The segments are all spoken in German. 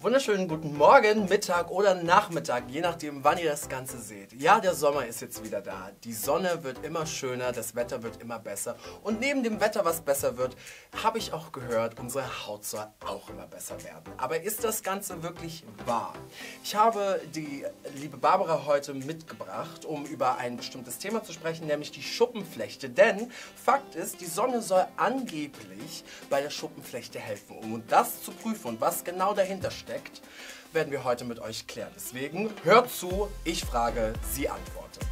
Wunderschönen guten Morgen, Mittag oder Nachmittag, je nachdem, wann ihr das Ganze seht. Ja, der Sommer ist jetzt wieder da. Die Sonne wird immer schöner, das Wetter wird immer besser. Und neben dem Wetter, was besser wird, habe ich auch gehört, unsere Haut soll auch immer besser werden. Aber ist das Ganze wirklich wahr? Ich habe die liebe Barbara heute mitgebracht, um über ein bestimmtes Thema zu sprechen, nämlich die Schuppenflechte. Denn Fakt ist, die Sonne soll angeblich bei der Schuppenflechte helfen. Um das zu prüfen und was genau dahinter steckt, werden wir heute mit euch klären. Deswegen hört zu, ich frage, sie antwortet.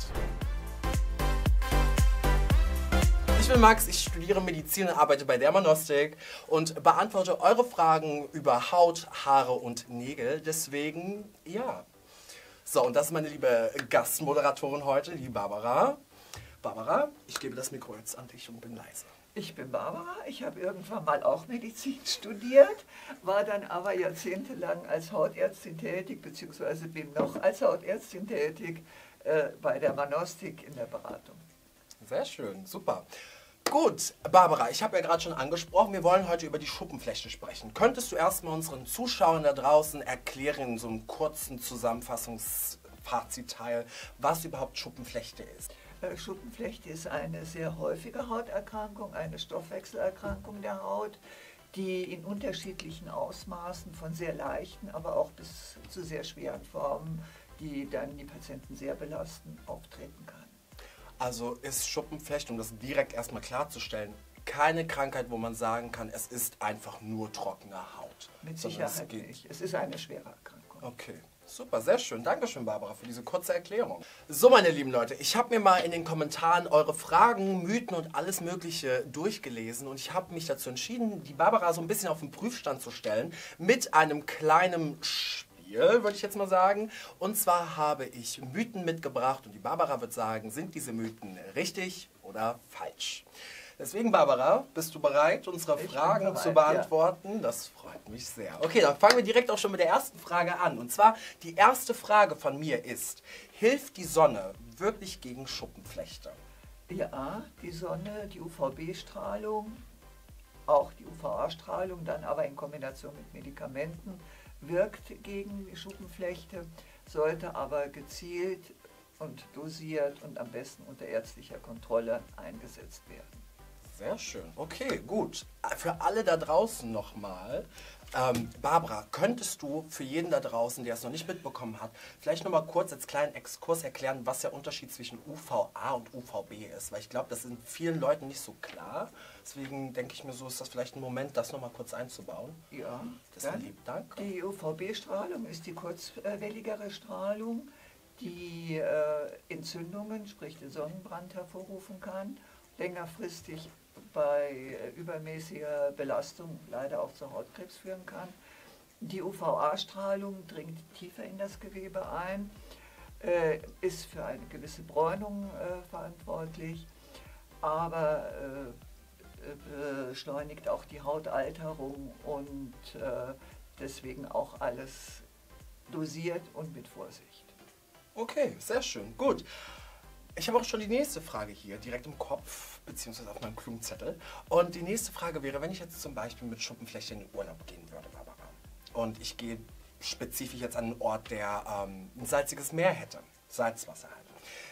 Ich bin Max, ich studiere Medizin und arbeite bei Dermanostik und beantworte eure Fragen über Haut, Haare und Nägel. Deswegen, ja. So, und das ist meine liebe Gastmoderatorin heute, die Barbara. Barbara, ich gebe das Mikro jetzt an dich und bin leise. Ich bin Barbara, ich habe irgendwann mal auch Medizin studiert, war dann aber jahrzehntelang als Hautärztin tätig, beziehungsweise bin noch als Hautärztin tätig bei der Manostik in der Beratung. Sehr schön, super. Gut, Barbara, ich habe ja gerade schon angesprochen, wir wollen heute über die Schuppenflechte sprechen. Könntest du erstmal unseren Zuschauern da draußen erklären, in so einem kurzen Zusammenfassungsfazitteil, was überhaupt Schuppenflechte ist? Schuppenflechte ist eine sehr häufige Hauterkrankung, eine Stoffwechselerkrankung der Haut, die in unterschiedlichen Ausmaßen von sehr leichten, aber auch bis zu sehr schweren Formen, die dann die Patienten sehr belasten, auftreten kann. Also ist Schuppenflechte, um das direkt erstmal klarzustellen, keine Krankheit, wo man sagen kann, es ist einfach nur trockene Haut. Mit Sicherheit nicht. Es ist eine schwere Erkrankung. Okay. Super, sehr schön. Dankeschön, Barbara, für diese kurze Erklärung. So, meine lieben Leute, ich habe mir mal in den Kommentaren eure Fragen, Mythen und alles Mögliche durchgelesen und ich habe mich dazu entschieden, die Barbara so ein bisschen auf den Prüfstand zu stellen mit einem kleinen Spiel, würde ich jetzt mal sagen. Und zwar habe ich Mythen mitgebracht und die Barbara wird sagen, sind diese Mythen richtig oder falsch? Deswegen, Barbara, bist du bereit, unsere Fragen zu beantworten? Ja. Das freut mich sehr. Okay, dann fangen wir direkt auch schon mit der ersten Frage an. Und zwar, die erste Frage von mir ist, hilft die Sonne wirklich gegen Schuppenflechte? Ja, die Sonne, die UVB-Strahlung, auch die UVA-Strahlung, dann aber in Kombination mit Medikamenten, wirkt gegen die Schuppenflechte, sollte aber gezielt und dosiert und am besten unter ärztlicher Kontrolle eingesetzt werden. Sehr schön. Okay, gut. Für alle da draußen nochmal. Barbara, könntest du für jeden da draußen, der es noch nicht mitbekommen hat, vielleicht nochmal kurz als kleinen Exkurs erklären, was der Unterschied zwischen UVA und UVB ist? Weil ich glaube, das ist vielen Leuten nicht so klar. Deswegen denke ich mir so, ist das vielleicht ein Moment, das nochmal kurz einzubauen. Ja, deswegen lieben Dank. Die UVB-Strahlung ist die kurzwelligere Strahlung, die Entzündungen, sprich den Sonnenbrand hervorrufen kann, längerfristig bei übermäßiger Belastung leider auch zu Hautkrebs führen kann. Die UVA-Strahlung dringt tiefer in das Gewebe ein, ist für eine gewisse Bräunung verantwortlich, aber beschleunigt auch die Hautalterung und deswegen auch alles dosiert und mit Vorsicht. Okay, sehr schön, gut. Ich habe auch schon die nächste Frage hier direkt im Kopf, beziehungsweise auf meinem klugen Zettel. Und die nächste Frage wäre, wenn ich jetzt zum Beispiel mit Schuppenflechte in den Urlaub gehen würde, Barbara, und ich gehe spezifisch jetzt an einen Ort, der ein salziges Meer hätte, Salzwasser halt.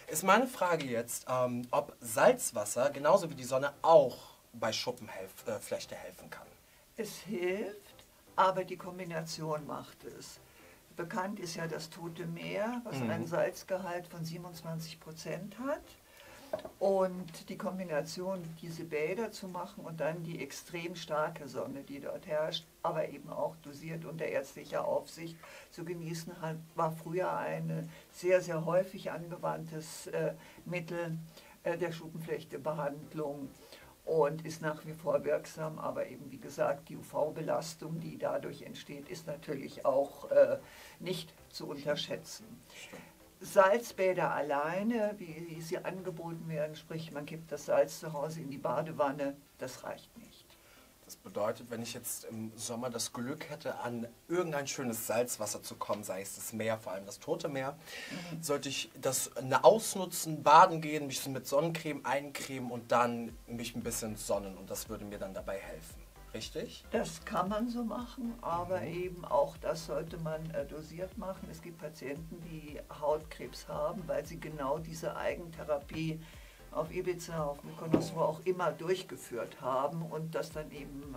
Ist meine Frage jetzt, ob Salzwasser, genauso wie die Sonne, auch bei Schuppenflechte helfen kann? Es hilft, aber die Kombination macht es. Bekannt ist ja das Tote Meer, was einen Salzgehalt von 27% hat. Und die Kombination, diese Bäder zu machen und dann die extrem starke Sonne, die dort herrscht, aber eben auch dosiert unter ärztlicher Aufsicht zu genießen, war früher ein sehr, sehr häufig angewandtes Mittel der Schuppenflechtebehandlung. Und ist nach wie vor wirksam, aber eben wie gesagt, die UV-Belastung, die dadurch entsteht, ist natürlich auch nicht zu unterschätzen. Salzbäder alleine, wie sie angeboten werden, sprich man kippt das Salz zu Hause in die Badewanne, das reicht nicht. Das bedeutet, wenn ich jetzt im Sommer das Glück hätte, an irgendein schönes Salzwasser zu kommen, sei es das Meer, vor allem das Tote Meer, sollte ich das ausnutzen, baden gehen, mich mit Sonnencreme eincremen und dann mich ein bisschen sonnen und das würde mir dann dabei helfen. richtig? Das kann man so machen, aber eben auch das sollte man dosiert machen. Es gibt Patienten, die Hautkrebs haben, weil sie genau diese Eigentherapie auf Ibiza, auf Mykonos, wo auch immer durchgeführt haben und das dann eben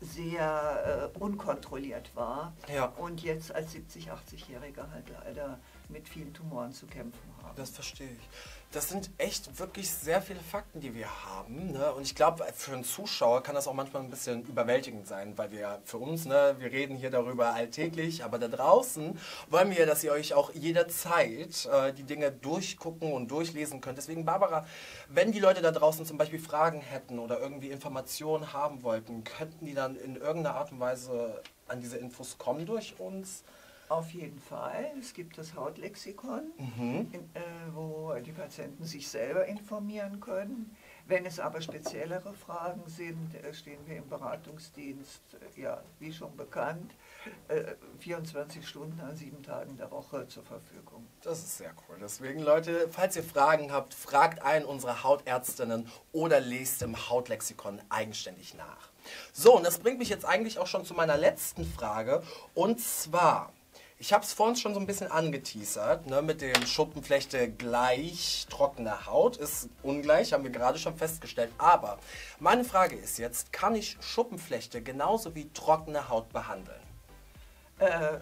sehr unkontrolliert war Ja. und jetzt als 70-, 80-Jähriger halt leider mit vielen Tumoren zu kämpfen haben. Das verstehe ich. Das sind echt wirklich sehr viele Fakten, die wir haben. Ne? Und ich glaube, für einen Zuschauer kann das auch manchmal ein bisschen überwältigend sein, weil wir für uns, ne, wir reden hier darüber alltäglich, aber da draußen wollen wir, dass ihr euch auch jederzeit die Dinge durchgucken und durchlesen könnt. Deswegen, Barbara, wenn die Leute da draußen zum Beispiel Fragen hätten oder irgendwie Informationen haben wollten, könnten die dann in irgendeiner Art und Weise an diese Infos kommen durch uns? Auf jeden Fall. Es gibt das Hautlexikon, wo die Patienten sich selber informieren können. Wenn es aber speziellere Fragen sind, stehen wir im Beratungsdienst, ja, wie schon bekannt, 24 Stunden an 7 Tagen der Woche zur Verfügung. Das ist sehr cool. Deswegen, Leute, falls ihr Fragen habt, fragt einen unserer Hautärztinnen oder lest im Hautlexikon eigenständig nach. So, und das bringt mich jetzt eigentlich auch schon zu meiner letzten Frage. Und zwar, ich habe es vorhin schon so ein bisschen angeteasert, ne, mit dem Schuppenflechte gleich trockene Haut. Ist ungleich, haben wir gerade schon festgestellt. Aber meine Frage ist jetzt, kann ich Schuppenflechte genauso wie trockene Haut behandeln?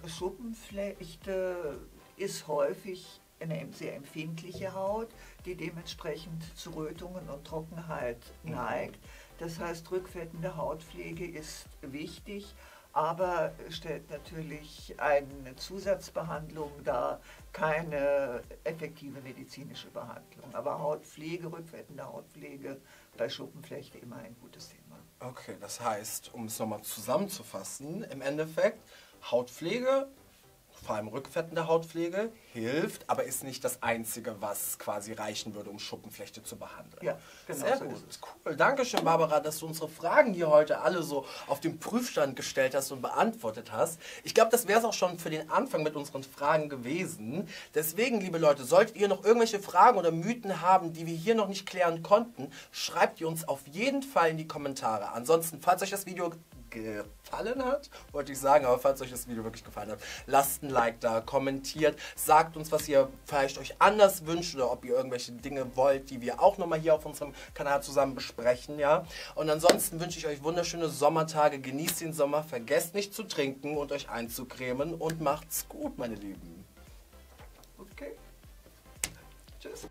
Schuppenflechte ist häufig eine sehr empfindliche Haut, die dementsprechend zu Rötungen und Trockenheit neigt. Das heißt, rückfettende Hautpflege ist wichtig, aber stellt natürlich eine Zusatzbehandlung dar, keine effektive medizinische Behandlung. Aber Hautpflege, rückfettende Hautpflege bei Schuppenflechte immer ein gutes Thema. Okay, das heißt, um es nochmal zusammenzufassen, im Endeffekt Hautpflege, vor allem rückfettende Hautpflege, hilft, aber ist nicht das Einzige, was quasi reichen würde, um Schuppenflechte zu behandeln. Ja, genau. Sehr so gut, ist es. cool. Dankeschön, Barbara, dass du unsere Fragen hier heute alle so auf den Prüfstand gestellt hast und beantwortet hast. Ich glaube, das wäre es auch schon für den Anfang mit unseren Fragen gewesen. Deswegen, liebe Leute, solltet ihr noch irgendwelche Fragen oder Mythen haben, die wir hier noch nicht klären konnten, schreibt die uns auf jeden Fall in die Kommentare. Ansonsten, falls euch das Video gefallen hat, wollte ich sagen, aber falls euch das Video wirklich gefallen hat, lasst ein Like da, kommentiert, sagt uns, was ihr vielleicht euch anders wünscht oder ob ihr irgendwelche Dinge wollt, die wir auch nochmal hier auf unserem Kanal zusammen besprechen, ja. Und ansonsten wünsche ich euch wunderschöne Sommertage, genießt den Sommer, vergesst nicht zu trinken und euch einzucremen und macht's gut, meine Lieben. Okay. Tschüss.